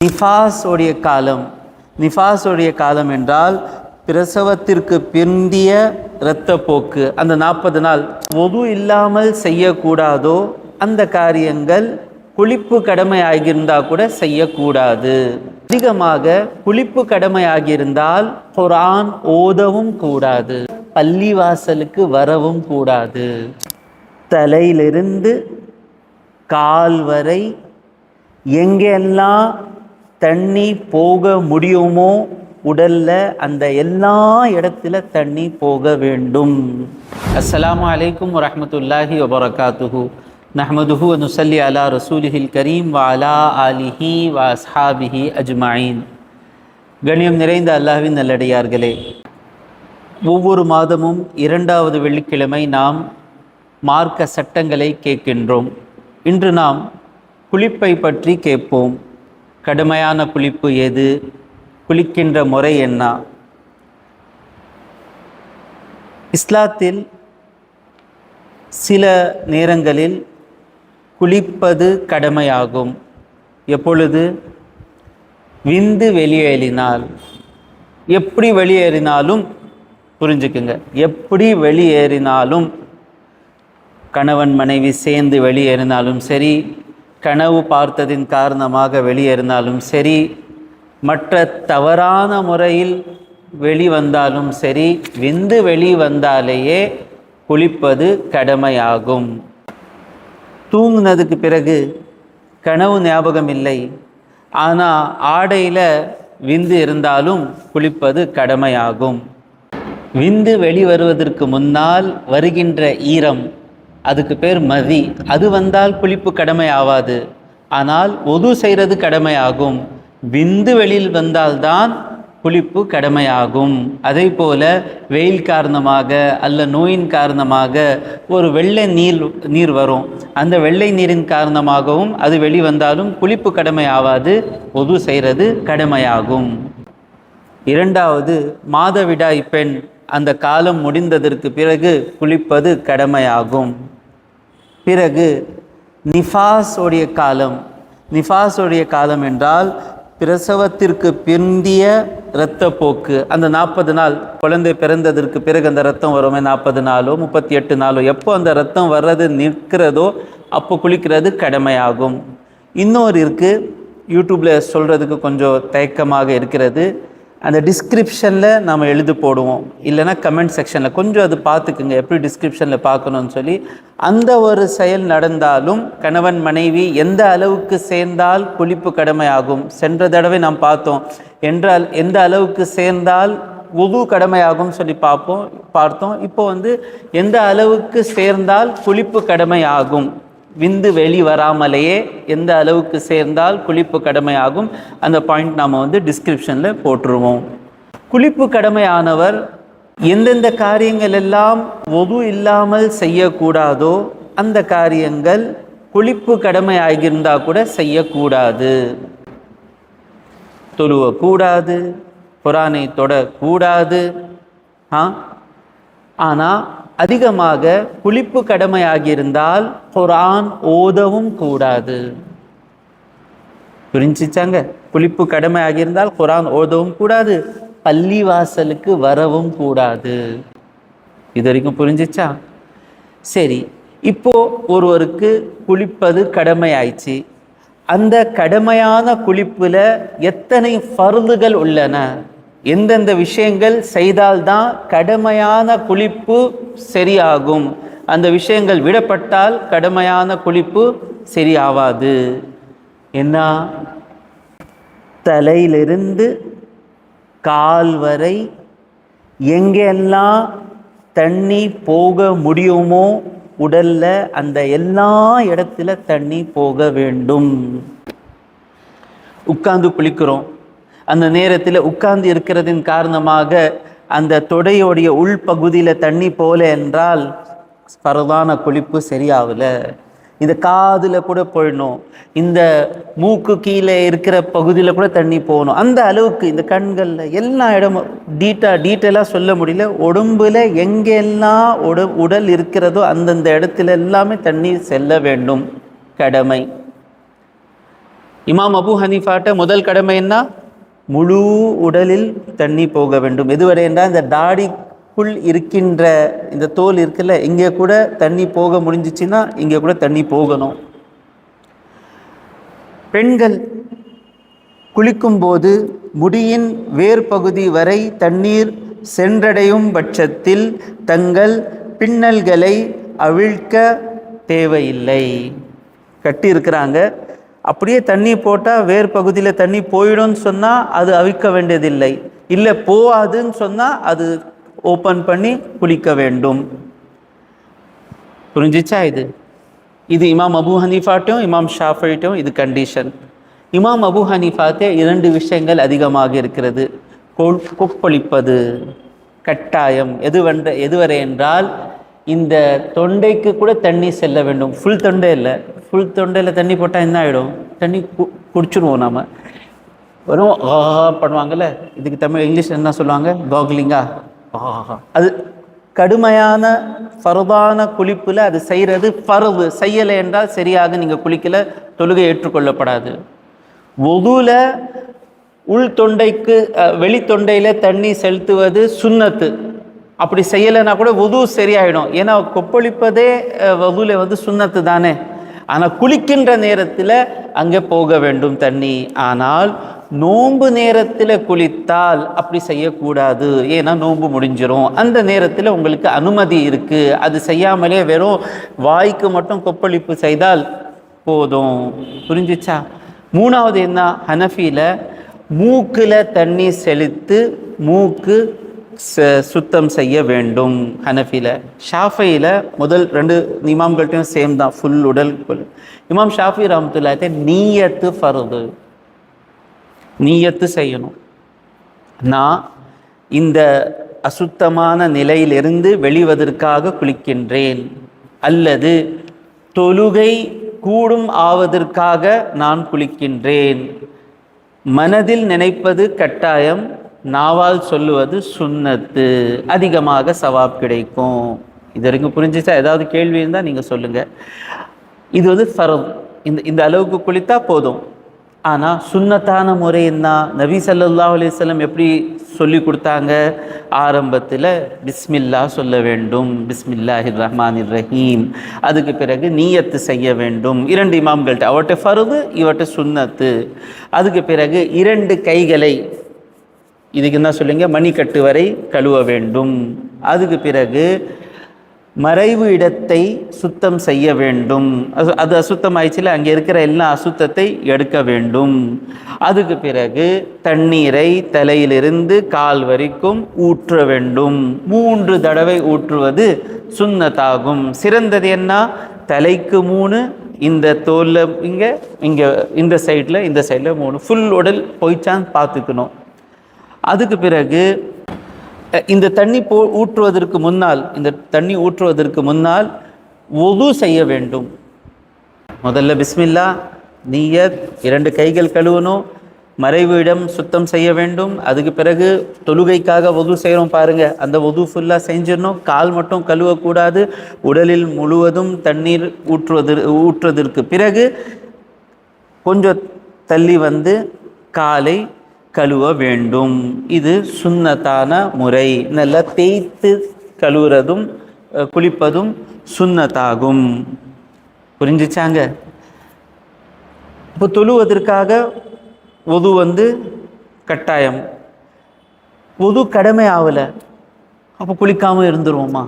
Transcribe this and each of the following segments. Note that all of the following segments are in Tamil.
நிஃபாஸுடைய காலம். நிஃபாஸுடைய காலம் என்றால் பிரசவத்திற்கு பிந்திய இரத்தப்போக்கு. அந்த 40 நாள் ஒது இல்லாமல் செய்யக்கூடாதோ அந்த காரியங்கள் குளிப்பு கடமை ஆகியிருந்தால் கூட செய்யக்கூடாது. அதிகமாக குளிப்பு கடமை ஆகியிருந்தால் குர்ஆன் ஓதவும் கூடாது, பள்ளிவாசலுக்கு வரவும் கூடாது. தலையிலிருந்து கால் வரை எங்கெல்லாம் தண்ணி போக முடியுமோ உடல்ல அந்த எல்லா இடத்துல தண்ணி போக வேண்டும். அஸ்ஸலாமு அலைக்கும் வரஹ்மத்துல்லாஹி வபரகாத்துஹு. நஹ்மதுஹு வ நுஸல்லி அலா ரசூலிஹில் கரீம் வ அலா ஆலிஹி வ அஸ்ஹாபிஹி அஜ்மஈன். கண்ணியம் நிறைந்த அல்லாஹ்வின் நல்லடியார்களே, ஒவ்வொரு மாதமும் 2வது வெள்ளிக்கிழமை நாம் மார்க்க சட்டங்களை கேட்கின்றோம். இன்று நாம் குளிப்பை பற்றி கேட்போம். கடுமையான குளிப்பு எது? குளிக்கின்ற முறை என்ன? இஸ்லாத்தில் சில நேரங்களில் குளிப்பது கடமையாகும். எப்பொழுது? விந்து வெளியேறினால். எப்படி வெளியேறினாலும் புரிஞ்சுக்குங்க, எப்படி வெளியேறினாலும், கணவன் மனைவி சேர்ந்து வெளியேறினாலும் சரி, கனவு பார்த்ததின் காரணமாக வெளியேறினாலும் சரி, மற்ற தவறான முறையில் வெளிவந்தாலும் சரி, விந்து வெளிவந்தாலேயே குளிப்பது கடமையாகும். தூங்கினதுக்கு பிறகு கனவு ஞாபகம் இல்லை, ஆனால் ஆடையில் விந்து இருந்தாலும் குளிப்பது கடமையாகும். விந்து வெளிவருவதற்கு முன்னால் வருகின்ற ஈரம், அதுக்கு பேர் மதி, அது வந்தால் குளிப்பு கடமை ஆகாது. ஆனால் ஒது செய்கிறது கடமையாகும். விந்து வெளியில் வந்தால்தான் குளிப்பு கடமையாகும். அதே போல வெயில் காரணமாக அல்ல நோயின் காரணமாக ஒரு வெள்ளை நீர் வரும். அந்த வெள்ளை நீரின் காரணமாகவும் அது வெளிவந்தாலும் குளிப்பு கடமை ஆகாது, ஒது செய்கிறது கடமையாகும். 2வது, மாதவிடாய் பெண் அந்த காலம் முடிந்ததற்கு பிறகு குளிப்பது கடமையாகும். பிறகு நிஃபாஸுடைய காலம். நிஃபாஸுடைய காலம் என்றால் பிரசவத்திற்கு பிந்திய இரத்தப்போக்கு. அந்த 40 நாள், குழந்தை பிறந்ததற்கு பிறகு அந்த ரத்தம் வருமே, 40 நாளோ 38 நாளோ, எப்போ அந்த ரத்தம் வர்றது நிற்கிறதோ அப்போ குளிக்கிறது கடமையாகும். இன்னொரு இருக்குது, யூடியூப்பில் சொல்கிறதுக்கு கொஞ்சம் தயக்கமாக இருக்கிறது. அந்த டிஸ்கிரிப்ஷனில் நம்ம எழுதி போடுவோம், இல்லைன்னா கமெண்ட் செக்ஷனில் கொஞ்சம் அது பார்த்துக்குங்க, எப்படி டிஸ்கிரிப்ஷனில் பார்க்கணும்னு சொல்லி. அந்த ஒரு செயல் நடந்தாலும் கணவன் மனைவி எந்த அளவுக்கு சேர்ந்தால் குளிப்பு கடமையாகும். சென்ற தடவை நாம் பார்த்தோம் என்றால் எந்த அளவுக்கு சேர்ந்தால் உது கடமையாகும் சொல்லி பார்த்தோம். இப்போ எந்த அளவுக்கு சேர்ந்தால் குளிப்பு கடமையாகும், விந்து வெளி வராமலேயே எந்த அளவுக்கு சேர்ந்தால் குளிப்பு கடமையாகும், அந்த பாயிண்ட் நாம் டிஸ்கிரிப்ஷனில் போட்டுருவோம். குளிப்பு கடமையானவர் எந்தெந்த காரியங்கள் எல்லாம் ஒது இல்லாமல் செய்யக்கூடாதோ அந்த காரியங்கள் குளிப்பு கடமை ஆகியிருந்தால் கூட செய்யக்கூடாது. தொழுவக்கூடாது, குர்ஆனை தொடக்கூடாது. ஆனால் அதிகமாக குளிப்பு கடமையாகியிருந்தால் குர்ஆன் ஓதவும் கூடாது. புரிஞ்சிச்சாங்க? குளிப்பு கடமை ஆகியிருந்தால் குர்ஆன் ஓதவும் கூடாது, பள்ளிவாசலுக்கு வரவும் கூடாது. இது வரைக்கும் புரிஞ்சிச்சா? சரி, இப்போ ஒருவருக்கு குளிப்பது கடமை ஆயிடுச்சு. அந்த கடமையான குளிப்புல எத்தனை ஃபர்துகள் உள்ளன, எந்தெந்த விஷயங்கள் செய்தால்தான் கடமையான குளிப்பு சரியாகும், அந்த விஷயங்கள் விடப்பட்டால் கடமையான குளிப்பு சரியாவாது. என்ன? தலையிலிருந்து கால் வரை எங்கெல்லாம் தண்ணி போக முடியுமோ உடல்ல அந்த எல்லா இடத்துல தண்ணி போக வேண்டும். உட்கார்ந்து குளிக்கிறோம், அந்த நேரத்தில் உட்கார்ந்து இருக்கிறதின் காரணமாக அந்த தொடையோடைய உள்பகுதியில் தண்ணி போல என்றால் பரவான குளிப்பு சரியாகல. இந்த காதில் கூட போயிடணும், இந்த மூக்கு கீழே இருக்கிற பகுதியில் கூட தண்ணி போகணும். அந்த அளவுக்கு இந்த கண்களில் எல்லா இடமும் டீட்டெயிலாக சொல்ல முடியல. உடம்புல எங்கெல்லாம் உடல் இருக்கிறதோ அந்தந்த இடத்துல எல்லாமே தண்ணீர் செல்ல வேண்டும், கடமை. இமாம் அபு ஹனீஃபாட்ட முதல் கடமை என்ன? முழு உடலில் தண்ணி போக வேண்டும். எதுவரை என்றால் இந்த தாடிக்குள் இருக்கின்ற இந்த தோல் இருக்குல்ல, இங்கே கூட தண்ணி போக முடிஞ்சிச்சுன்னா இங்கே கூட தண்ணி போகணும். பெண்கள் குளிக்கும்போது முடியின் வேர் பகுதி வரை தண்ணீர் சென்றடையும் பட்சத்தில் தங்கள் பின்னல்களை அவிழ்க்க தேவையில்லை. கட்டி இருக்கிறாங்க, அப்படியே தண்ணி போட்டால் வேர் பகுதியில் தண்ணி போயிடும்னு சொன்னால் அது அவிக்க வேண்டியதில்லை. இல்லை போகாதுன்னு சொன்னால் அது ஓப்பன் பண்ணி குளிக்க வேண்டும். புரிஞ்சிச்சா? இது இமாம் அபு ஹனீஃபாட்டும் இமாம் ஷாஃபிட்டும் இது கண்டிஷன். இமாம் அபு ஹனீஃபாத்தே 2 விஷயங்கள் அதிகமாக இருக்கிறது. கொப்பளிப்பது கட்டாயம். எதுவரை என்றால் இந்த தொண்டைக்கு கூட தண்ணி செல்ல வேண்டும். ஃபுல் தொண்டை இல்லை, ஃபுல் தொண்டையில் தண்ணி போட்டால் என்ன ஆகிடும்? தண்ணி குடிச்சிடுவோம். நாம் வெறும் பண்ணுவாங்கள்ல, இதுக்கு தமிழ் இங்கிலீஷ் என்ன சொல்லுவாங்க? காக்லிங்கா. அது கடுமையான ஃபர்தான குளிப்பில் அது செய்கிறது ஃபர்து. செய்யலை என்றால் சரியாக நீங்கள் குளிக்கலை, தொழுகை ஏற்றுக்கொள்ளப்படாது. வுதுல உள் தொண்டைக்கு வெளி தொண்டையில் தண்ணி செலுத்துவது சுன்னத்து. அப்படி செய்யலைன்னா கூட வுது சரியாயிடும். ஏன்னா கொப்பளிப்பதே வுதுல சுன்னத்து தானே. ஆனால் குளிக்கின்ற நேரத்தில் அங்கே போக வேண்டும் தண்ணி. ஆனால் நோன்பு நேரத்தில் குளித்தால் அப்படி செய்யக்கூடாது. ஏன்னா நோன்பு முடிஞ்சிடும். அந்த நேரத்தில் உங்களுக்கு அனுமதி இருக்குது. அது செய்யாமலே வெறும் வாய்க்கு மட்டும் கொப்பளிப்பு செய்தால் போதும். புரிஞ்சிச்சா? 3வது என்ன? ஹனஃபியில் மூக்கில் தண்ணி செலுத்து மூக்கு சுத்தம் செய்ய வேண்டும் ஹனஃபியில். ஷாஃபியில் முதல் 2 இமாம்கள்ட்டையும் சேம் தான், ஃபுல் உடல். இமாம் ஷாஃபி ரஹ்மத்துல்லாஹி நீயத்து ஃபர்து, நீயத்து செய்யணும். நான் இந்த அசுத்தமான நிலையிலிருந்து வெளிவதற்காக குளிக்கின்றேன், அல்லது தொழுகை கூடும் ஆவதற்காக நான் குளிக்கின்றேன். மனதில் நினைப்பது கட்டாயம், நாவால் சொல்லுவது சுன்னத்து. அதிகமாக சவாப் கிடைக்கும். இது வரைக்கும் புரிஞ்சிச்சா? ஏதாவது கேள்வி இருந்தால் நீங்கள் சொல்லுங்கள். இது ஃபர்த். இந்த அளவுக்கு குளித்தா போதும். ஆனால் சுன்னத்தான முறை என்ன? நபி ஸல்லல்லாஹு அலைஹி வஸல்லம் எப்படி சொல்லி கொடுத்தாங்க? ஆரம்பத்தில் பிஸ்மில்லா சொல்ல வேண்டும், பிஸ்மில்லாஹிர் ரஹ்மானிர் ரஹீம். அதுக்கு பிறகு நீயத்து செய்ய வேண்டும். 2 இமாம்கள்ட்ட, அவட்ட ஃபர்து இவட்ட சுன்னத்து. அதுக்கு பிறகு 2 கைகளை இதுக்கு என்ன சொல்லுங்க, மணிக்கட்டு வரை கழுவ வேண்டும். அதுக்கு பிறகு மறைவு இடத்தை சுத்தம் செய்ய வேண்டும். அது அசுத்தம் ஆயிடுச்சுல, அங்கே இருக்கிற எல்லா அசுத்தத்தை எடுக்க வேண்டும். அதுக்கு பிறகு தண்ணீரை தலையிலிருந்து கால் வரைக்கும் ஊற்ற வேண்டும். 3 தடவை ஊற்றுவது சுன்னத்தாகும். சிறந்தது என்ன? தலைக்கு 3, இந்த தோல்ல இங்கே இந்த சைடில் 3, ஃபுல் உடல் போய்ச்சான் பார்த்துக்கணும். அதுக்கு பிறகு இந்த தண்ணி ஊற்றுவதற்கு முன்னால் வுது செய்ய வேண்டும். முதல்ல பிஸ்மில்லா, நியத், 2 கைகள் கழுவணும், மறைவு இடம் சுத்தம் செய்ய வேண்டும். அதுக்கு பிறகு தொழுகைக்காக வுது செய்கிறோம் பாருங்க, அந்த வுது ஃபுல்லாக செஞ்சிடணும். கால் மட்டும் கழுவக்கூடாது. உடலில் முழுவதும் தண்ணீர் ஊற்றுவதற்கு பிறகு கொஞ்சம் தள்ளி காலை கழுவ வேண்டும். இது சுன்னத்தான முறை. நல்லா தேய்த்து கழுவுறதும் குளிப்பதும் சுன்னத்தாகும். புரிஞ்சிச்சாங்க? இப்போ தொழுவதற்காக வுது கட்டாயம். வுது கடமை ஆகலை, அப்போ குளிக்காமல் இருந்துருவோமா?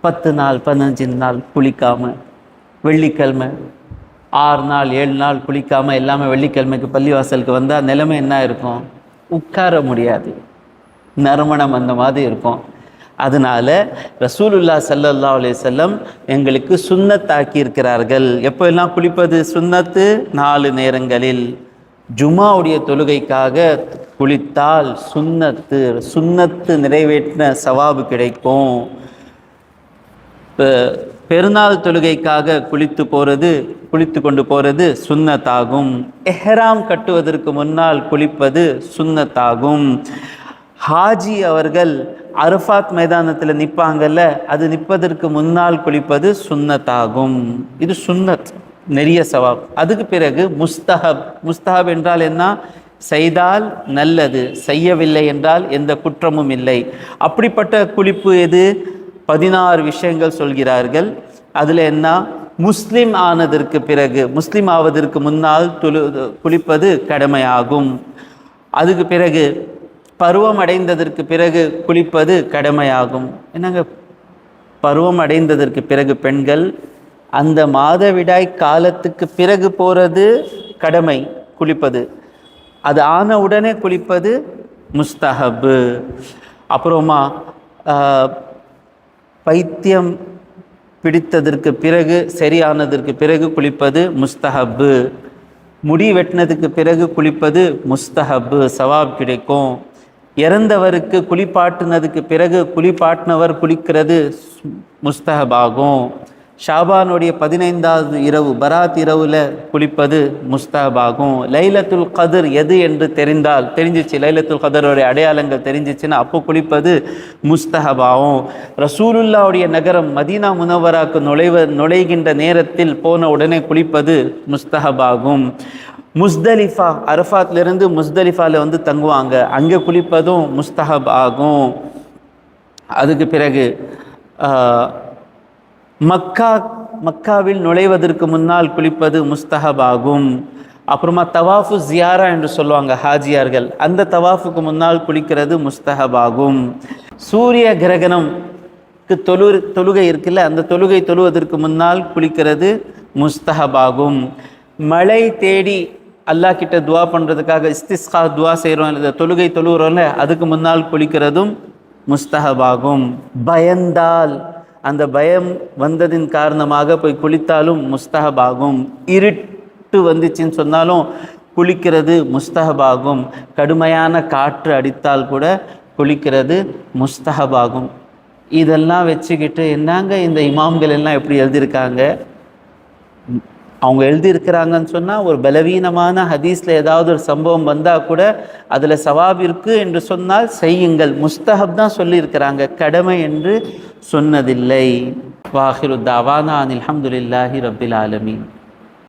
10 நாள் 15 நாள் குளிக்காமல், வெள்ளிக்கிழமை 6 நாள் 7 நாள் குளிக்காமல் எல்லாமே வெள்ளிக்கிழமைக்கு பள்ளிவாசலுக்கு வந்தால் நிலைமை என்ன இருக்கும்? உட்கார முடியாது, நறுமணம் அந்த மாதிரி இருக்கும். அதனால ரசூலுல்லாஹ் ஸல்லல்லாஹு அலைஹி வஸல்லம் எங்களுக்கு சுன்னத்தாக்கி இருக்கிறார்கள். எப்போ எல்லாம் குளிப்பது சுன்னத்து? 4 நேரங்களில். ஜும்மாவுடைய தொழுகைக்காக குளித்தால் சுன்னத்து நிறைவேற்றின சவாபு கிடைக்கும். பெருநாள் தொழுகைக்காக குளித்து கொண்டு போகிறது சுன்னத்தாகும். எஹ்ராம் கட்டுவதற்கு முன்னால் குளிப்பது சுன்னத்தாகும். ஹாஜி அவர்கள் அரஃபாத் மைதானத்தில் நிற்பாங்கல்ல, அது நிற்பதற்கு முன்னால் குளிப்பது சுன்னத்தாகும். இது சுன்னத். நெறிய சவாப். அதுக்கு பிறகு முஸ்தஹப். முஸ்தஹப் என்றால் என்ன? செய்தால் நல்லது, செய்யவில்லை என்றால் எந்த குற்றமும் இல்லை. அப்படிப்பட்ட குளிப்பு எது? 16 விஷயங்கள் சொல்கிறார்கள். அதில் என்ன? முஸ்லிம் ஆனதற்கு பிறகு, முஸ்லிம் ஆவதற்கு முன்னால் குளிப்பது கடமையாகும். அதுக்கு பிறகு பருவம் அடைந்ததற்கு பிறகு குளிப்பது கடமையாகும். என்னங்க, பருவம் அடைந்ததற்கு பிறகு பெண்கள் அந்த மாதவிடாய் காலத்துக்கு பிறகு போகிறது கடமை குளிப்பது, அது ஆன உடனே குளிப்பது முஸ்தஹபு. அப்புறமா பைத்தியம் பிடித்ததற்கு பிறகு, சரியானதற்கு பிறகு குளிப்பது முஸ்தஹபு. முடி வெட்டினதுக்கு பிறகு குளிப்பது முஸ்தஹபு, சவாப் கிடைக்கும். இறந்தவருக்கு குளிப்பாட்டினதுக்கு பிறகு குளிப்பாட்டினவர் குளிக்கிறது முஸ்தஹபாகும். ஷாபானுடைய 15வது இரவு, பராத் இரவில் குளிப்பது முஸ்தஹபாகும். லைலத்துல் கதிர் எது என்று தெரிஞ்சிச்சு, லைலத்துல் கதருடைய அடையாளங்கள் தெரிஞ்சிச்சுன்னா அப்போ குளிப்பது முஸ்தஹபாகும். ரசூலுல்லாவுடைய நகரம் மதீனா முனவராக்கு நுழைகின்ற நேரத்தில் போன உடனே குளிப்பது முஸ்தஹபாகும். முஸ்தலிஃபா, அரஃபாத்லேருந்து முஸ்தலிஃபாவில் தங்குவாங்க, அங்கே குளிப்பதும் முஸ்தஹப் ஆகும். அதுக்கு பிறகு மக்காவில் நுழைவதற்கு முன்னால் குளிப்பது முஸ்தஹப் ஆகும். அப்புறமா தவாஃபு ஜியாரா என்று சொல்லுவாங்க ஹாஜியார்கள், அந்த தவாஃபுக்கு முன்னால் குளிக்கிறது முஸ்தஹப் ஆகும். சூரிய கிரகணம்க்கு தொழுகை இருக்குல்ல, அந்த தொழுகை தொழுவதற்கு முன்னால் குளிக்கிறது முஸ்தஹப் ஆகும். மழை தேடி அல்லாஹ் கிட்ட துவா பண்ணுறதுக்காக இஸ்திஸ்கா துவா செய்கிறோம், இல்லை தொழுகை தொழுகிறோம்ல, அதுக்கு முன்னால் குளிக்கிறதும் முஸ்தஹபாகும். பயந்தால், அந்த பயம் வந்ததின் காரணமாக போய் குளித்தாலும் முஸ்தஹபாகும். இருட்டு வந்துச்சுன்னு சொன்னாலும் குளிக்கிறது முஸ்தஹபாகும். கடுமையான காற்று அடித்தால் கூட குளிக்கிறது முஸ்தஹபாகும். இதெல்லாம் வச்சுக்கிட்டு என்னங்க இந்த இமாம்கள் எல்லாம் எப்படி எழுதியிருக்காங்க? அவங்க எழுதியிருக்கிறாங்கன்னு சொன்னால் ஒரு பலவீனமான ஹதீஸில் ஏதாவது ஒரு சம்பவம் வந்தால் கூட அதில் சவாப் இருக்குது என்று சொன்னால் செய்யுங்கள், முஸ்தஹப் தான் சொல்லியிருக்கிறாங்க, கடமை என்று சொன்னதில்லை. வாஹிரு தாவானா அனில் ஹம்துலில்லாஹி ரப்பில் ஆலமீன்.